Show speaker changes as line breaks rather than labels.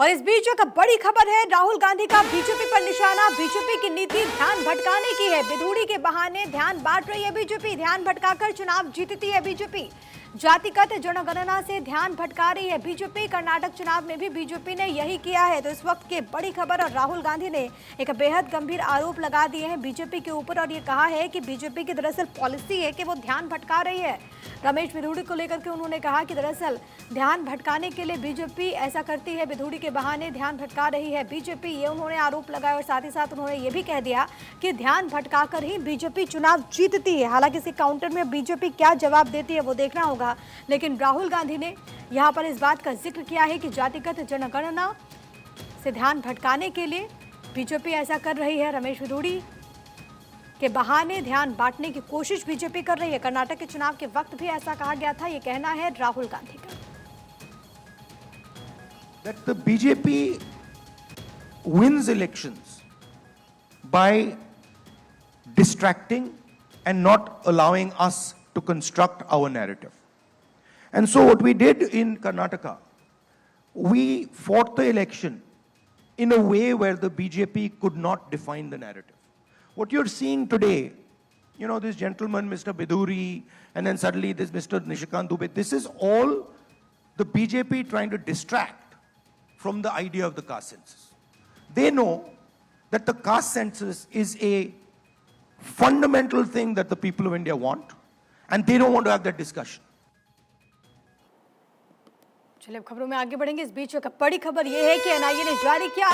और इस बीच एक बड़ी खबर है, राहुल गांधी का बीजेपी पर निशाना। बीजेपी की नीति ध्यान भटकाने की है। बिधूड़ी के बहाने ध्यान बांट रही है बीजेपी। ध्यान भटकाकर चुनाव जीतती है बीजेपी। जातिगत जनगणना से ध्यान भटका रही है बीजेपी। कर्नाटक चुनाव में भी बीजेपी ने यही किया है। तो इस वक्त की बड़ी खबर, और राहुल गांधी ने एक बेहद गंभीर आरोप लगा दिए हैं बीजेपी के ऊपर, और ये कहा है कि बीजेपी की दरअसल पॉलिसी है कि वो ध्यान भटका रही है। रमेश बिधूड़ी को लेकर के उन्होंने कहा कि दरअसल ध्यान भटकाने के लिए बीजेपी ऐसा करती है, बिधूड़ी के बहाने ध्यान भटका रही है बीजेपी, ये उन्होंने आरोप लगाया। और साथ ही साथ उन्होंने ये भी कह दिया कि ध्यान भटकाकर ही बीजेपी चुनाव जीतती है। हालांकि इसी काउंटर में बीजेपी क्या जवाब देती है वो देखना होगा, लेकिन राहुल गांधी ने यहां पर इस बात का जिक्र किया है कि जातिगत जनगणना से ध्यान भटकाने के लिए बीजेपी ऐसा कर रही है। रमेश बिधूड़ी के बहाने ध्यान बांटने की कोशिश बीजेपी कर रही है। कर्नाटक के चुनाव के वक्त भी ऐसा कहा गया था, ये कहना है राहुल गांधी का।
That the BJP wins elections by distracting and not allowing us to construct our narrative. And so what we did in Karnataka, we fought the election in a way where the BJP could not define the narrative. What you're seeing today, you know, this gentleman, Mr. Biduri, and then suddenly this Mr. Nishikant Dubey, this is all the BJP trying to distract from the idea of the caste census. They know that the caste census is a fundamental thing that the people of India want, and they don't want to have that discussion.
चलिए अब खबरों में आगे बढ़ेंगे। इस बीच एक बड़ी खबर यह है कि एनआईए ने जारी किया